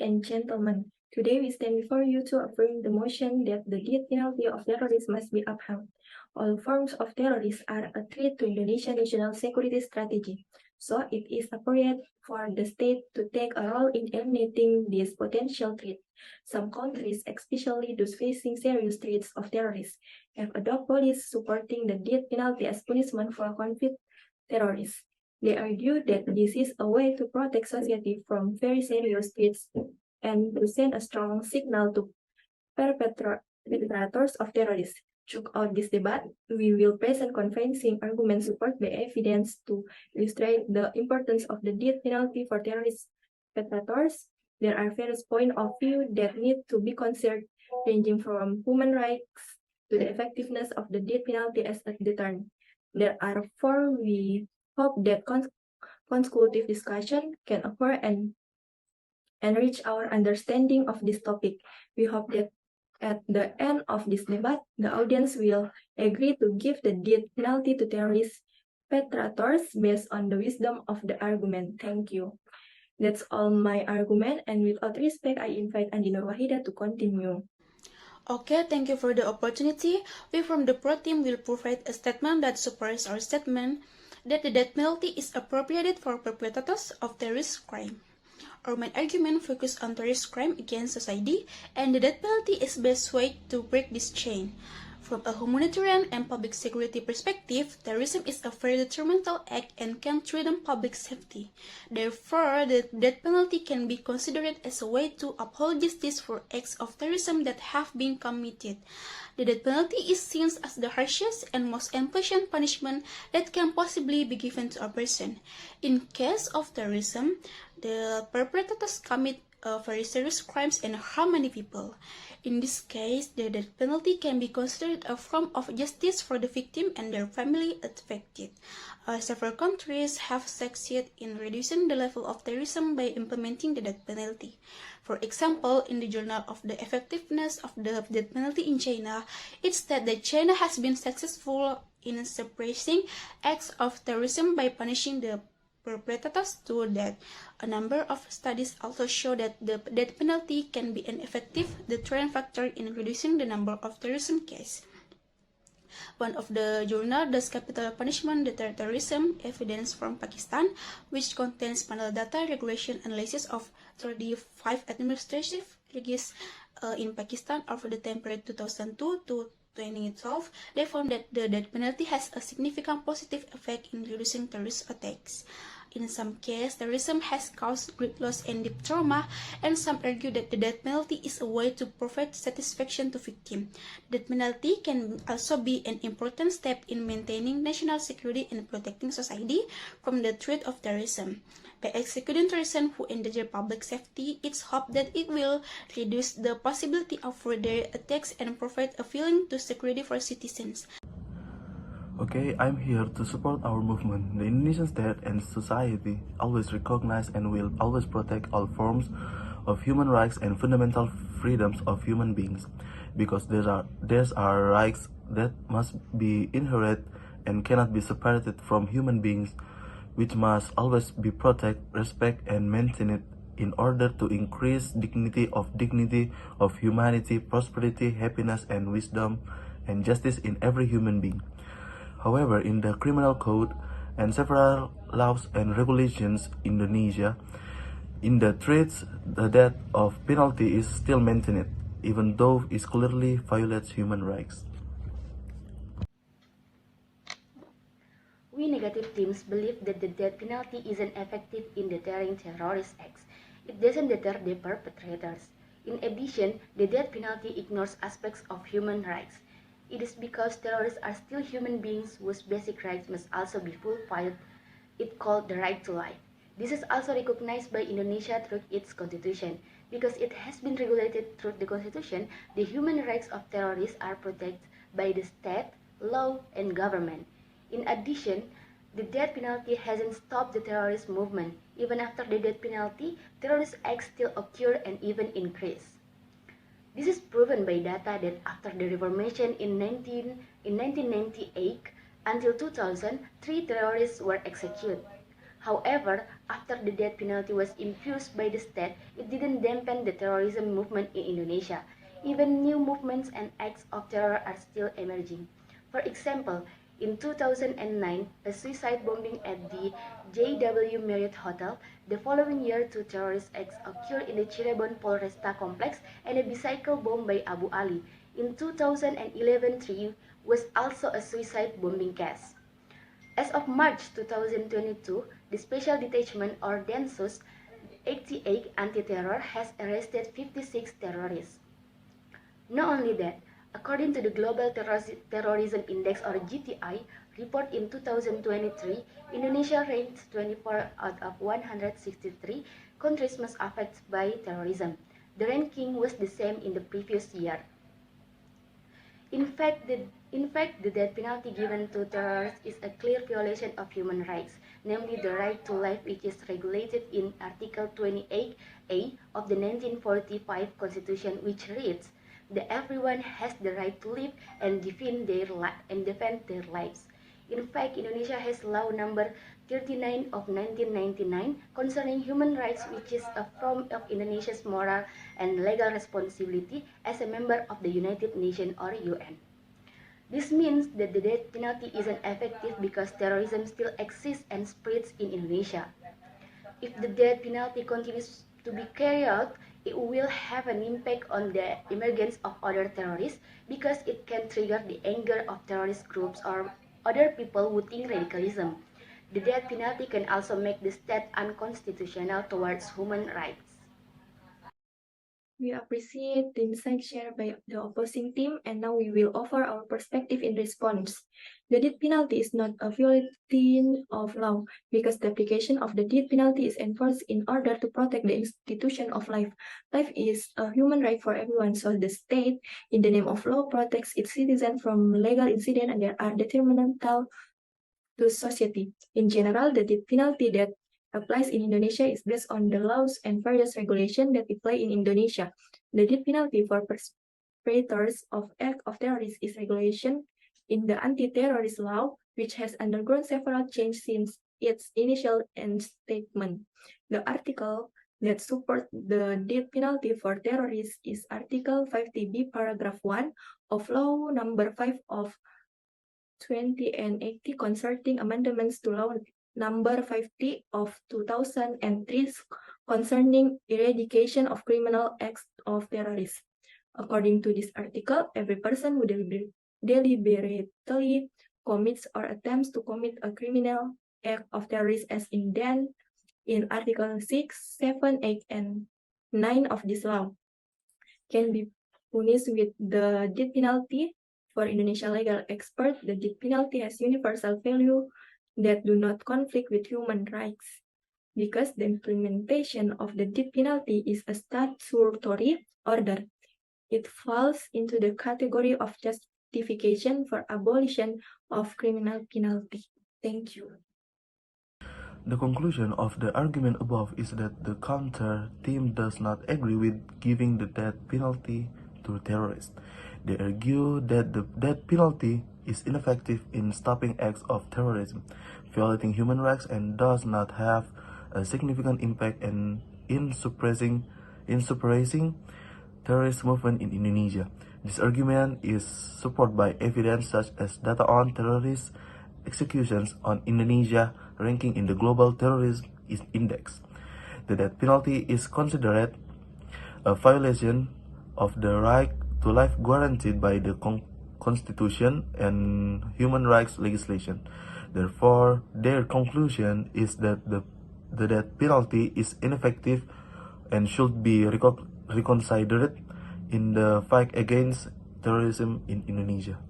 and gentlemen, today we stand before you to affirm the motion that the death penalty of terrorists must be upheld. All forms of terrorism are a threat to Indonesian national security strategy, so it is appropriate for the state to take a role in eliminating this potential threat. Some countries, especially those facing serious threats of terrorists, have adopted policies supporting the death penalty as punishment for convicted terrorists. They argue that this is a way to protect society from very serious threats and to send a strong signal to perpetrators of terrorism. Throughout this debate, we will present convincing arguments supported by evidence to illustrate the importance of the death penalty for terrorist perpetrators. There are various points of view that need to be considered, ranging from human rights to the effectiveness of the death penalty as a deterrent. There are four. We hope that consecutive discussion can occur and enrich our understanding of this topic. We hope that at the end of this debate, the audience will agree to give the death penalty to terrorist perpetrators based on the wisdom of the argument. Thank you. That's all my argument, and without respect, I invite Andi Nur Wahida to continue. Okay, thank you for the opportunity. We from the Pro team will provide a statement that supports our statement that the death penalty is appropriated for perpetrators of terrorist crime. Our main argument focuses on terrorist crime against society, and the death penalty is the best way to break this chain. From a humanitarian and public security perspective, terrorism is a very detrimental act and can threaten public safety. Therefore, the death penalty can be considered as a way to uphold justice for acts of terrorism that have been committed. The death penalty is seen as the harshest and most unpleasant punishment that can possibly be given to a person. In case of terrorism, the perpetrators commit very serious crimes and harm many people. In this case, the death penalty can be considered a form of justice for the victim and their family affected. Several countries have succeeded in reducing the level of terrorism by implementing the death penalty. For example, in the Journal of the Effectiveness of the Death Penalty in China, it states that China has been successful in suppressing acts of terrorism by punishing the perpetrators to death. A number of studies also show that the death penalty can be an effective deterrent factor in reducing the number of terrorism cases. One of the journals does capital punishment deter terrorism evidence from Pakistan, which contains panel data regulation analysis of 35 administrative regimes in Pakistan over the time period 2002 to 2012. They found that the death penalty has a significant positive effect in reducing terrorist attacks. In some cases, terrorism has caused great loss and deep trauma, and some argue that the death penalty is a way to provide satisfaction to victims. The death penalty can also be an important step in maintaining national security and protecting society from the threat of terrorism. By executing terrorism who endanger public safety, it's hoped that it will reduce the possibility of further attacks and provide a feeling to security for citizens. Okay, I'm here to support our movement. The Indonesian state and society always recognize and will always protect all forms of human rights and fundamental freedoms of human beings, because there are rights that must be inherent and cannot be separated from human beings, which must always be protected, respect, and maintained in order to increase dignity of humanity, prosperity, happiness, and wisdom and justice in every human being. However, in the criminal code and several laws and regulations in Indonesia, in the threats, the death of penalty is still maintained, even though it clearly violates human rights. We negative teams believe that the death penalty isn't effective in deterring terrorist acts. It doesn't deter the perpetrators. In addition, the death penalty ignores aspects of human rights. It is because terrorists are still human beings whose basic rights must also be fulfilled. It's called the right to life. This is also recognized by Indonesia through its constitution. Because it has been regulated through the constitution, the human rights of terrorists are protected by the state, law, and government. In addition, the death penalty hasn't stopped the terrorist movement. Even after the death penalty, terrorist acts still occur and even increase. This is proven by data that after the Reformation in 1998 until 2000, 3 terrorists were executed. However, after the death penalty was imposed by the state, it didn't dampen the terrorism movement in Indonesia. Even new movements and acts of terror are still emerging. For example, in 2009, a suicide bombing at the JW Marriott Hotel. The following year, two terrorist acts occurred in the Cirebon Polresta complex and a bicycle bomb by Abu Ali. In 2011, three was also a suicide bombing case. As of March 2022, the Special Detachment or Densus 88 Anti-Terror has arrested 56 terrorists. Not only that, according to the Global Terrorism Index or GTI report in 2023, Indonesia ranked 24 out of 163 countries most affected by terrorism. The ranking was the same in the previous year. In fact, the death penalty given to terrorists is a clear violation of human rights, namely the right to life, which is regulated in Article 28A of the 1945 Constitution, which reads that everyone has the right to live and defend their lives. In fact, Indonesia has law number 39 of 1999 concerning human rights, which is a form of Indonesia's moral and legal responsibility as a member of the United Nations or UN. This means that the death penalty isn't effective because terrorism still exists and spreads in Indonesia. If the death penalty continues to be carried out, it will have an impact on the emergence of other terrorists because it can trigger the anger of terrorist groups or other people who think radicalism. The death penalty can also make the state unconstitutional towards human rights. We appreciate the insight shared by the opposing team, and now we will offer our perspective in response. The death penalty is not a violation of law because the application of the death penalty is enforced in order to protect the institution of life. Life is a human right for everyone, so the state, in the name of law, protects its citizens from legal incidents and that are detrimental to society. In general, the death penalty that applies in Indonesia is based on the laws and various regulations that apply in Indonesia. The death penalty for perpetrators of acts of terrorism is regulation in the anti-terrorist law, which has undergone several changes since its initial enactment. The article that supports the death penalty for terrorists is Article 50B, Paragraph 1 of Law Number 5 of 2080 concerning amendments to Law Number 50 of 2003 concerning eradication of criminal acts of terrorism. According to this article, every person who deliberately commits or attempts to commit a criminal act of terrorism as indent in Article 6, 7, 8, and 9 of this law can be punished with the death penalty. For Indonesian legal experts, the death penalty has universal value that do not conflict with human rights because the implementation of the death penalty is a statutory order. It falls into the category of justification for abolition of criminal penalty. Thank you. The conclusion of the argument above is that the counter team does not agree with giving the death penalty to terrorists. They argue that the death penalty is ineffective in stopping acts of terrorism, violating human rights, and does not have a significant impact in suppressing terrorist movement in Indonesia. This argument is supported by evidence such as data on terrorist executions on Indonesia ranking in the Global Terrorism Index. The death penalty is considered a violation of the right to life guaranteed by the Constitution and human rights legislation. Therefore, their conclusion is that the death penalty is ineffective and should be reconsidered in the fight against terrorism in Indonesia.